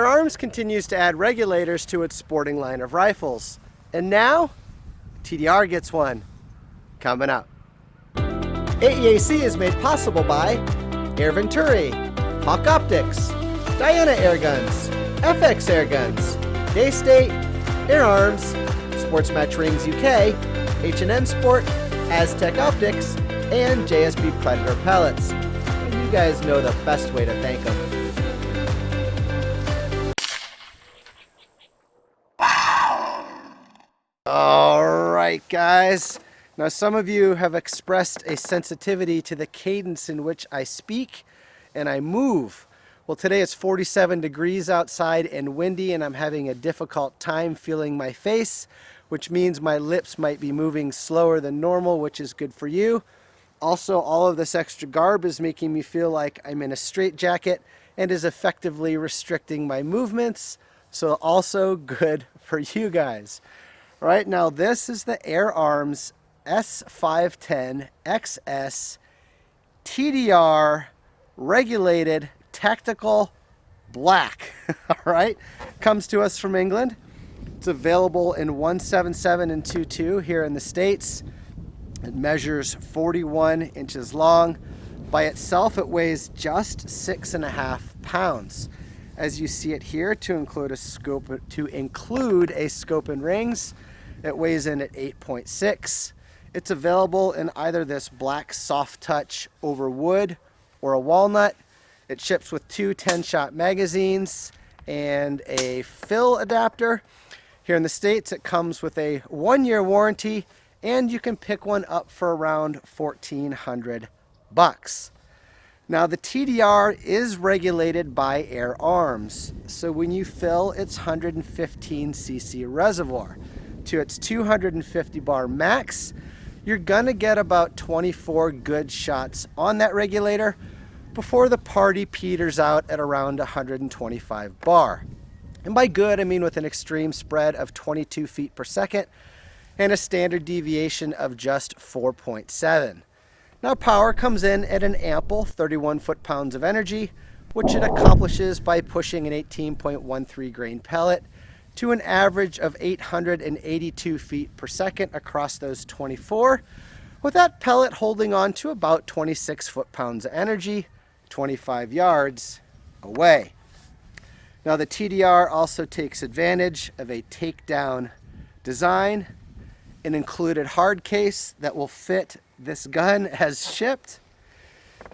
Arms continues to add regulators to its sporting line of rifles. And now, TDR gets one. Coming up. AEAC is made possible by Air Venturi, Hawk Optics, Diana Airguns, FX Airguns, Daystate, Air Arms, Sports Match Rings UK, H&M Sport, Aztec Optics, and JSB Predator Pellets. And you guys know the best way to thank them. Alright guys, now some of you have expressed a sensitivity to the cadence in which I speak and I move. Well, today it's 47 degrees outside and windy, and I'm having a difficult time feeling my face, which means my lips might be moving slower than normal, which is good for you. Also, all of this extra garb is making me feel like I'm in a straitjacket and is effectively restricting my movements, so also good for you guys. Right now, this is the Arms S510 XS TDR regulated tactical black. All right, comes to us from England. It's available in 177 and 22 here in the States. It measures 41 inches long. By itself, it weighs just 6.5 pounds. As you see it here, to include a scope and rings, it weighs in at 8.6. It's available in either this black soft touch over wood or a walnut. It ships with two 10-shot magazines and a fill adapter. Here in the States, it comes with a 1-year warranty, and you can pick one up for around $1,400. Now, the TDR is regulated by Arms. So when you fill its 115cc reservoir to its 250 bar max, you're gonna get about 24 good shots on that regulator before the party peters out at around 125 bar. And by good, I mean with an extreme spread of 22 feet per second and a standard deviation of just 4.7. Now, power comes in at an ample 31 foot-pounds of energy, which it accomplishes by pushing an 18.13 grain pellet to an average of 882 feet per second across those 24, with that pellet holding on to about 26 foot-pounds of energy, 25 yards away. Now, the TDR also takes advantage of a Takedown design, an included hard case that will fit this gun as shipped.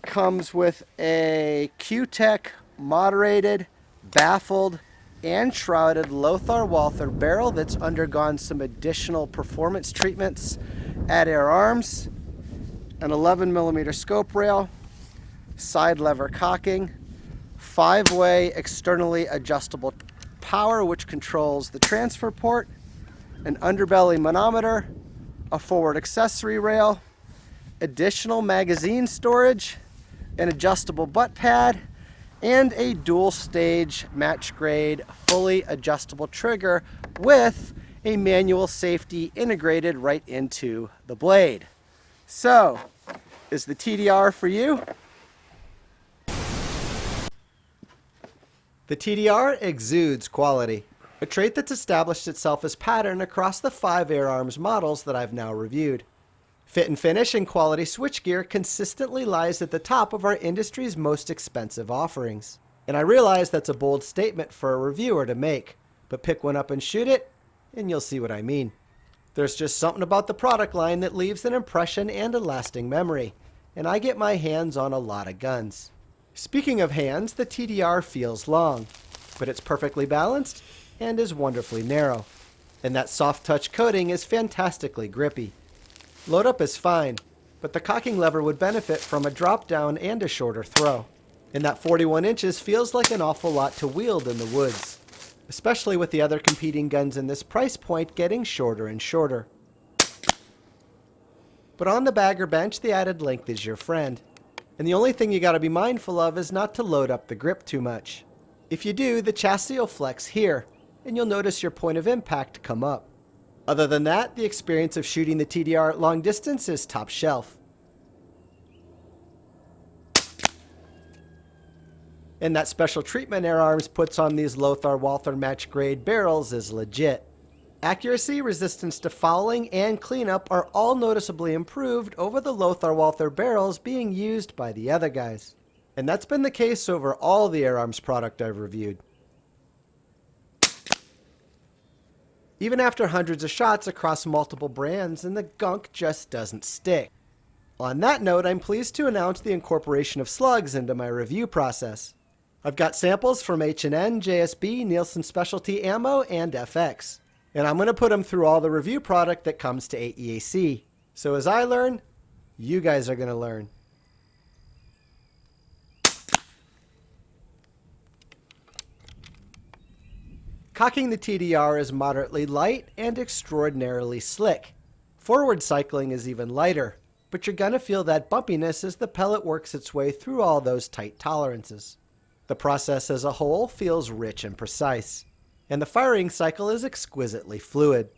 Comes with a Q-Tech moderated, baffled, and shrouded Lothar-Walther barrel that's undergone some additional performance treatments at Arms, an 11mm scope rail, side lever cocking, 5-way externally adjustable power which controls the transfer port, an underbelly manometer, a forward accessory rail, additional magazine storage, an adjustable butt pad, and a dual stage match grade fully adjustable trigger with a manual safety integrated right into the blade. So, is the TDR for you? The TDR exudes quality, a trait that's established itself as pattern across the 5 Arms models that I've now reviewed. Fit and finish and quality switchgear consistently lies at the top of our industry's most expensive offerings. And I realize that's a bold statement for a reviewer to make, but pick one up and shoot it, and you'll see what I mean. There's just something about the product line that leaves an impression and a lasting memory, and I get my hands on a lot of guns. Speaking of hands, the TDR feels long, but it's perfectly balanced and is wonderfully narrow. And that soft touch coating is fantastically grippy. Load up is fine, but the cocking lever would benefit from a drop down and a shorter throw. And that 41 inches feels like an awful lot to wield in the woods, especially with the other competing guns in this price point getting shorter and shorter. But on the bag or bench, the added length is your friend. And the only thing you gotta be mindful of is not to load up the grip too much. If you do, the chassis will flex here, and you'll notice your point of impact come up. Other than that, the experience of shooting the TDR at long distance is top shelf. And that special treatment Air Arms puts on these Lothar-Walther match grade barrels is legit. Accuracy, resistance to fouling, and cleanup are all noticeably improved over the Lothar-Walther barrels being used by the other guys. And that's been the case over all the Air Arms product I've reviewed. Even after hundreds of shots across multiple brands, and the gunk just doesn't stick. On that note, I'm pleased to announce the incorporation of slugs into my review process. I've got samples from H&N, JSB, Nielsen Specialty Ammo, and FX. And I'm going to put them through all the review product that comes to AEAC. So as I learn, you guys are going to learn. Cocking the TDR is moderately light and extraordinarily slick. Forward cycling is even lighter, but you're going to feel that bumpiness as the pellet works its way through all those tight tolerances. The process as a whole feels rich and precise, and the firing cycle is exquisitely fluid.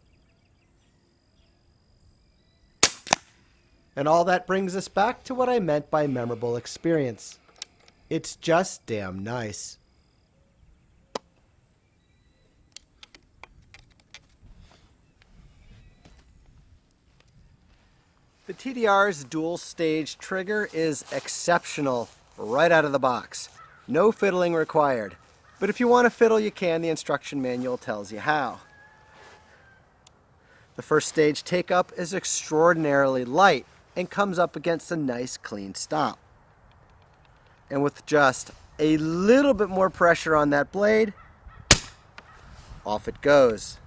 And all that brings us back to what I meant by memorable experience. It's just damn nice. The TDR's dual stage trigger is exceptional right out of the box. No fiddling required. But if you want to fiddle, you can. The instruction manual tells you how. The first stage take-up is extraordinarily light and comes up against a nice clean stop. And with just a little bit more pressure on that blade, off it goes.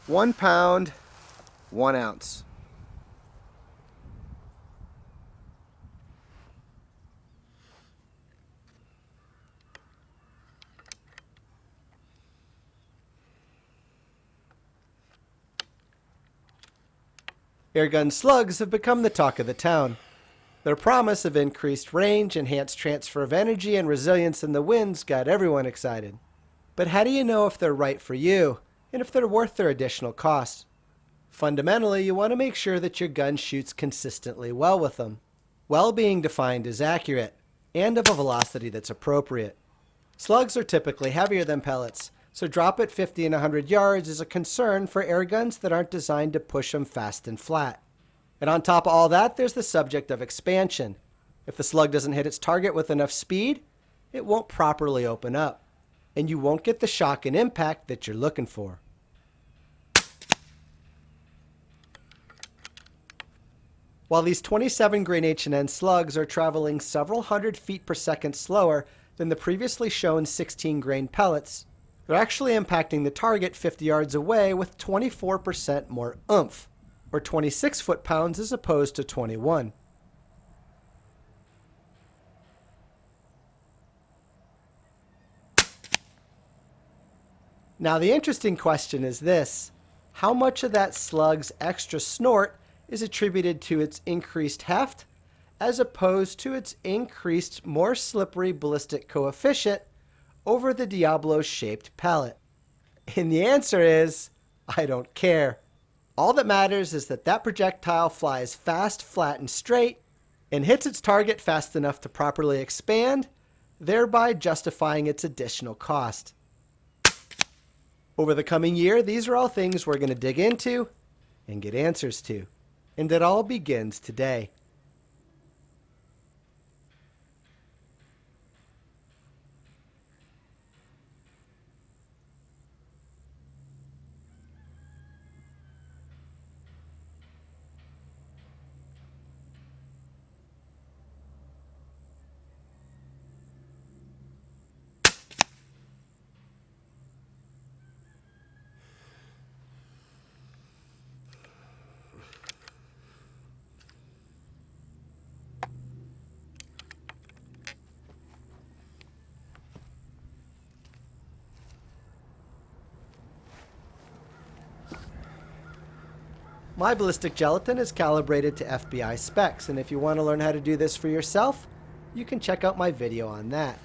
£1 pound, 1 ounce. Airgun slugs have become the talk of the town. Their promise of increased range, enhanced transfer of energy, and resilience in the winds got everyone excited. But how do you know if they're right for you, and if they're worth their additional cost? Fundamentally, you want to make sure that your gun shoots consistently well with them. Well being defined as accurate, and of a velocity that's appropriate. Slugs are typically heavier than pellets, so drop at 50 and 100 yards is a concern for air guns that aren't designed to push them fast and flat. And on top of all that, there's the subject of expansion. If the slug doesn't hit its target with enough speed, it won't properly open up, and you won't get the shock and impact that you're looking for. While these 27 grain H&N slugs are traveling several hundred feet per second slower than the previously shown 16 grain pellets, they're actually impacting the target 50 yards away with 24% more oomph, or 26 foot-pounds as opposed to 21. Now the interesting question is this: how much of that slug's extra snort is attributed to its increased heft as opposed to its increased, more slippery ballistic coefficient over the Diablo-shaped pellet? And the answer is, I don't care. All that matters is that that projectile flies fast, flat, and straight, and hits its target fast enough to properly expand, thereby justifying its additional cost. Over the coming year, these are all things we're going to dig into and get answers to. And it all begins today. My ballistic gelatin is calibrated to FBI specs, and if you want to learn how to do this for yourself, you can check out my video on that.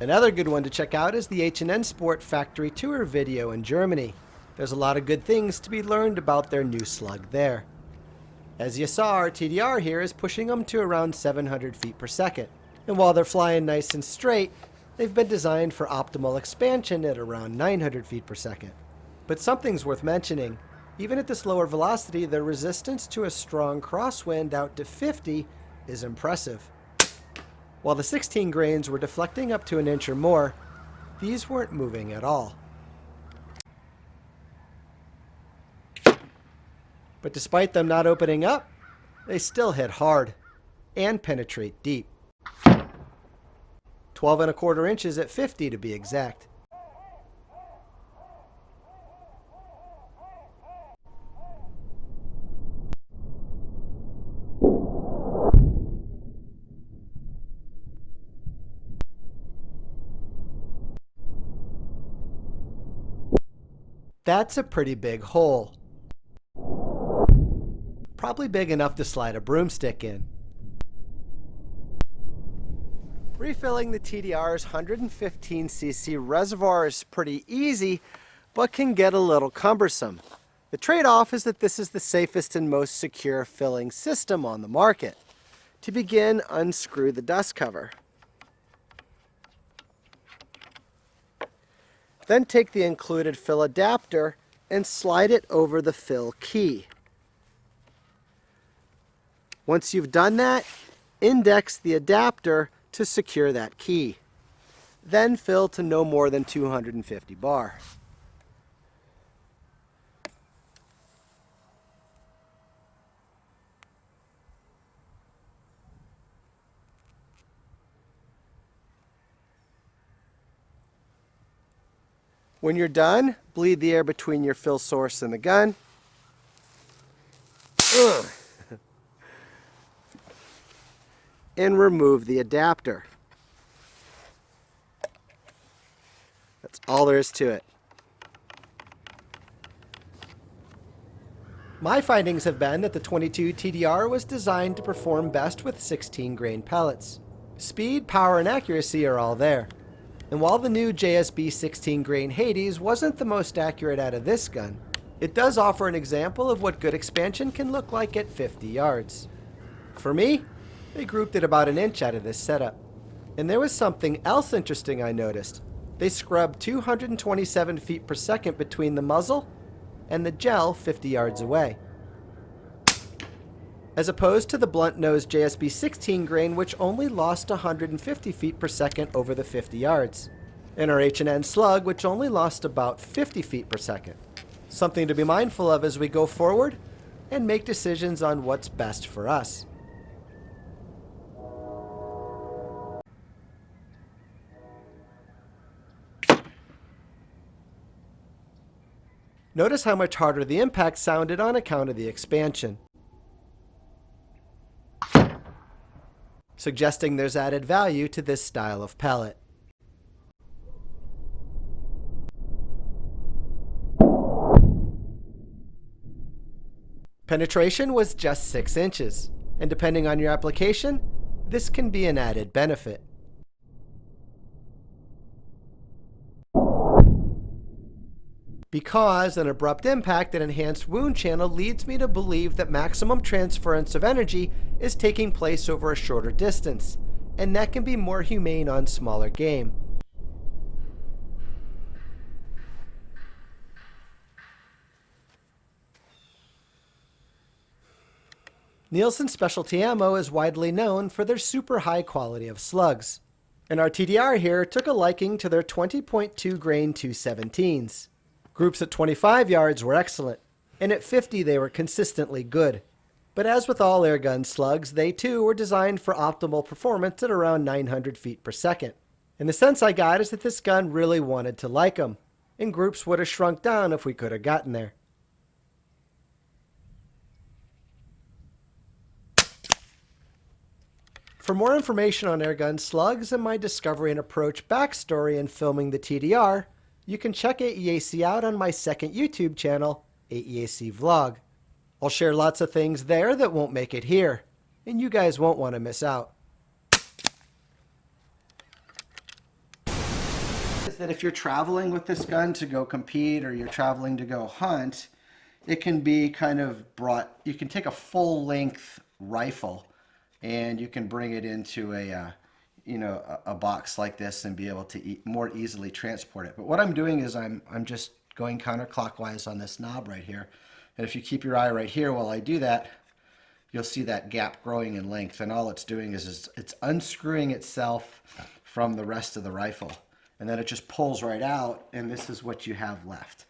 Another good one to check out is the H&N Sport factory tour video in Germany. There's a lot of good things to be learned about their new Slug there. As you saw, our TDR here is pushing them to around 700 feet per second. And while they're flying nice and straight, they've been designed for optimal expansion at around 900 feet per second. But something's worth mentioning. Even at this lower velocity, their resistance to a strong crosswind out to 50 is impressive. While the 16 grains were deflecting up to an inch or more, these weren't moving at all. But despite them not opening up, they still hit hard and penetrate deep. 12¼ inches at 50 to be exact. That's a pretty big hole. Probably big enough to slide a broomstick in. Refilling the TDR's 115cc reservoir is pretty easy, but can get a little cumbersome. The trade-off is that this is the safest and most secure filling system on the market. To begin, unscrew the dust cover. Then take the included fill adapter and slide it over the fill key. Once you've done that, index the adapter to secure that key. Then fill to no more than 250 bar. When you're done, bleed the air between your fill source and the gun. And remove the adapter. That's all there is to it. My findings have been that the 22 TDR was designed to perform best with 16 grain pellets. Speed, power, and accuracy are all there. And while the new JSB 16 grain Hades wasn't the most accurate out of this gun, it does offer an example of what good expansion can look like at 50 yards. For me, they grouped it about an inch out of this setup. And there was something else interesting I noticed. They scrubbed 227 feet per second between the muzzle and the gel 50 yards away, as opposed to the blunt-nosed JSB 16 grain, which only lost 150 feet per second over the 50 yards, and our H&N Slug, which only lost about 50 feet per second. Something to be mindful of as we go forward and make decisions on what's best for us. Notice how much harder the impact sounded on account of the expansion, suggesting there's added value to this style of pellet. Penetration was just 6 inches, and depending on your application, this can be an added benefit. Because an abrupt impact and enhanced wound channel leads me to believe that maximum transference of energy is taking place over a shorter distance, and that can be more humane on smaller game. Nielsen Specialty Ammo is widely known for their super high quality of slugs, and our TDR here took a liking to their 20.2 grain 217s. Groups at 25 yards were excellent, and at 50 they were consistently good. But as with all airgun slugs, they too were designed for optimal performance at around 900 feet per second. And the sense I got is that this gun really wanted to like them, and groups would have shrunk down if we could have gotten there. For more information on airgun slugs and my discovery and approach backstory in filming the TDR, you can check AEAC out on my second YouTube channel, AEAC Vlog. I'll share lots of things there that won't make it here, and you guys won't want to miss out. that if you're traveling with this gun to go compete or you're traveling to go hunt, it can be kind of brought, you can take a full length rifle and you can bring it into a, a box like this and be able to more easily transport it. But what I'm doing is I'm just going counterclockwise on this knob right here. And if you keep your eye right here while I do that, you'll see that gap growing in length. And all it's doing is it's unscrewing itself from the rest of the rifle. And then it just pulls right out, and this is what you have left.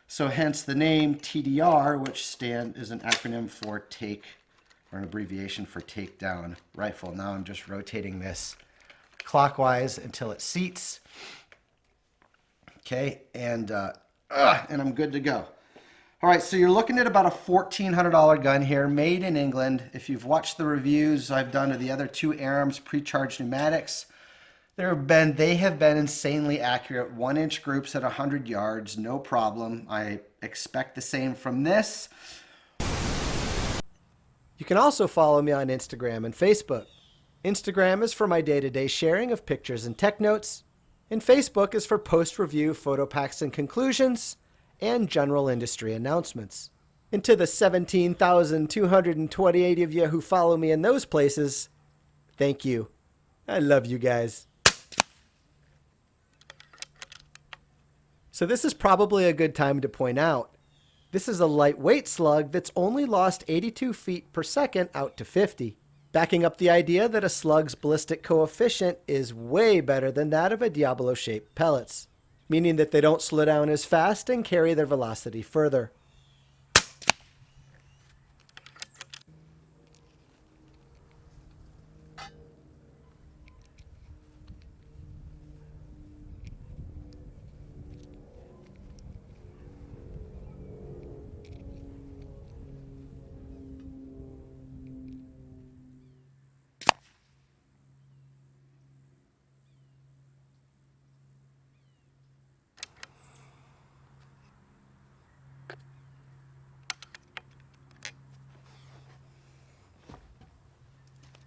So hence the name TDR, which is an acronym for or an abbreviation for Takedown rifle. Now I'm just rotating this clockwise until it seats. Okay, and I'm good to go. All right, so you're looking at about a $1,400 gun here, made in England. If you've watched the reviews I've done of the other two Arms pre-charged pneumatics, they have been insanely accurate. 1-inch groups at 100 yards, no problem. I expect the same from this. You can also follow me on Instagram and Facebook. Instagram is for my day-to-day sharing of pictures and tech notes, and Facebook is for post-review photo packs and conclusions, and general industry announcements. And to the 17,228 of you who follow me in those places, thank you. I love you guys. So this is probably a good time to point out, this is a lightweight slug that's only lost 82 feet per second out to 50, backing up the idea that a slug's ballistic coefficient is way better than that of a Diablo-shaped pellets, meaning that they don't slow down as fast and carry their velocity further.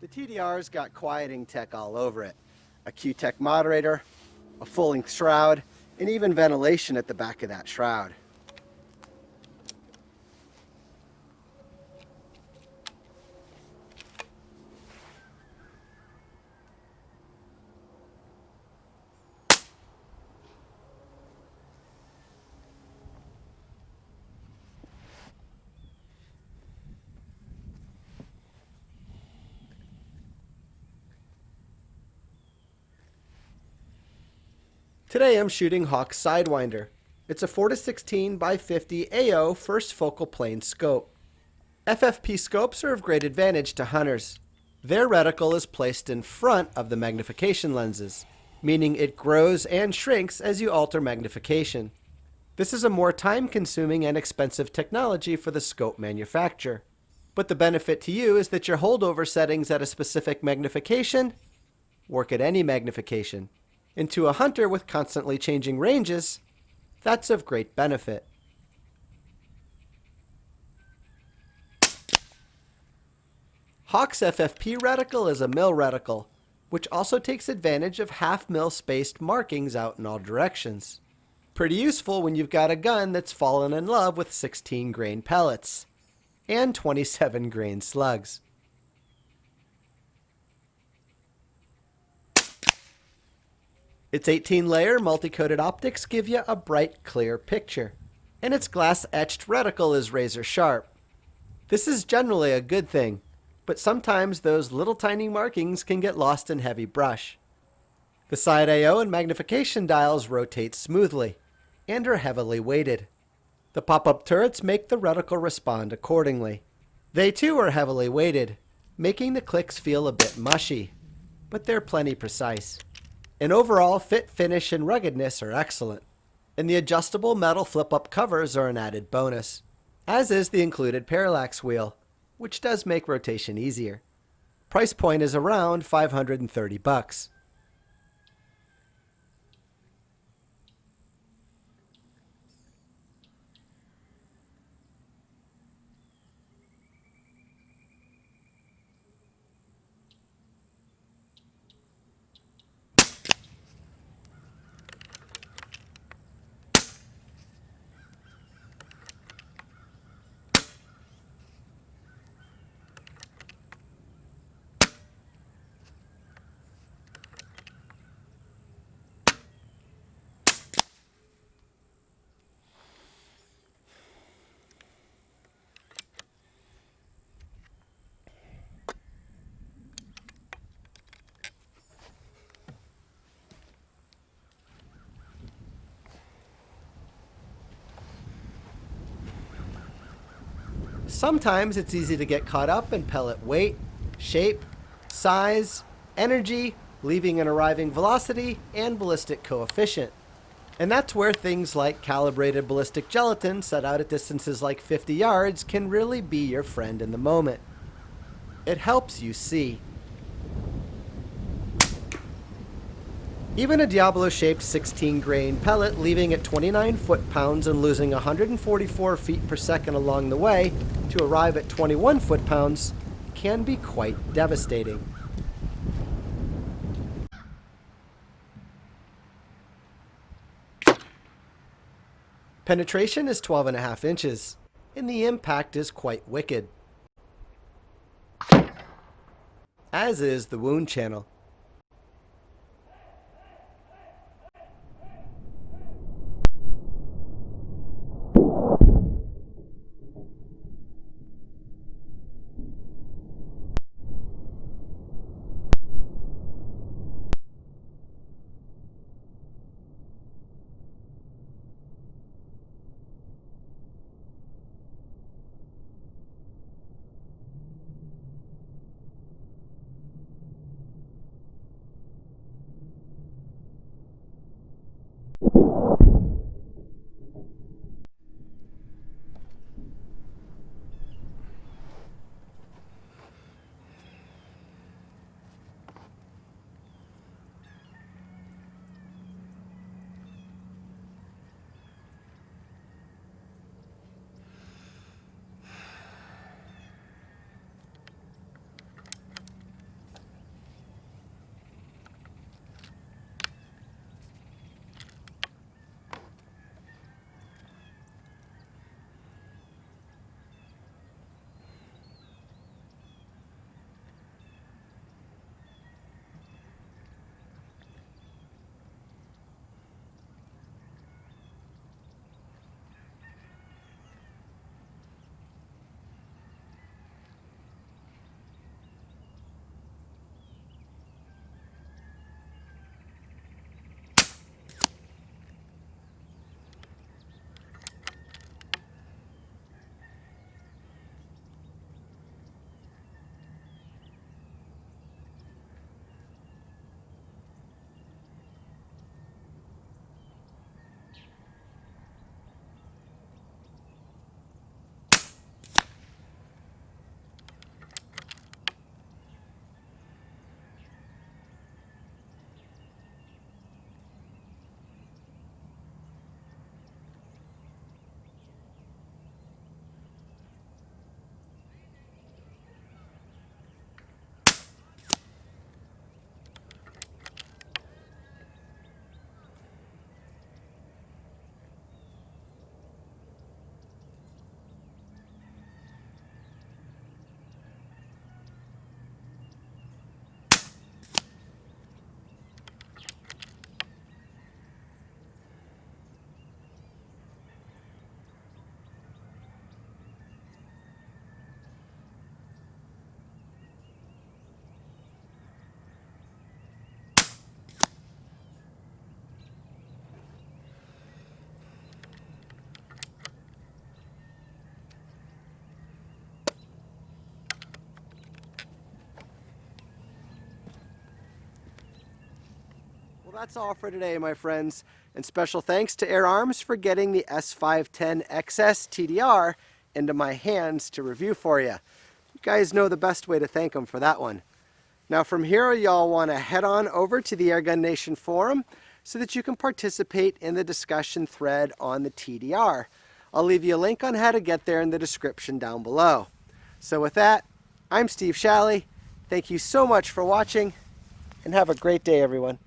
The TDR's got quieting tech all over it. A Q-Tech moderator, a full-length shroud, and even ventilation at the back of that shroud. Today I'm shooting Hawk's Sidewinder. It's a 4-16 by 50 AO first focal plane scope. FFP scopes are of great advantage to hunters. Their reticle is placed in front of the magnification lenses, meaning it grows and shrinks as you alter magnification. This is a more time-consuming and expensive technology for the scope manufacturer. But the benefit to you is that your holdover settings at a specific magnification work at any magnification. And to a hunter with constantly changing ranges, that's of great benefit. Hawk's FFP reticle is a mil reticle, which also takes advantage of half-mil spaced markings out in all directions. Pretty useful when you've got a gun that's fallen in love with 16-grain pellets and 27-grain slugs. Its 18-layer multi-coated optics give you a bright, clear picture, and its glass-etched reticle is razor sharp. This is generally a good thing, but sometimes those little tiny markings can get lost in heavy brush. The side AO and magnification dials rotate smoothly and are heavily weighted. The pop-up turrets make the reticle respond accordingly. They too are heavily weighted, making the clicks feel a bit mushy, but they're plenty precise. And overall, fit, finish, and ruggedness are excellent. And the adjustable metal flip-up covers are an added bonus, as is the included parallax wheel, which does make rotation easier. Price point is around $530. Sometimes it's easy to get caught up in pellet weight, shape, size, energy, leaving and arriving velocity, and ballistic coefficient. And that's where things like calibrated ballistic gelatin set out at distances like 50 yards can really be your friend in the moment. It helps you see. Even a Diablo-shaped 16-grain pellet leaving at 29 foot-pounds and losing 144 feet per second along the way to arrive at 21 foot-pounds can be quite devastating. Penetration is 12.5 inches, and the impact is quite wicked, as is the wound channel. Well, that's all for today, my friends. And special thanks to Air Arms for getting the S510 XS TDR into my hands to review for you. You guys know the best way to thank them for that one. Now from here, y'all want to head on over to the Airgun Nation Forum so that you can participate in the discussion thread on the TDR. I'll leave you a link on how to get there in the description down below. So with that, I'm Steve Shalley. Thank you so much for watching, and have a great day, everyone.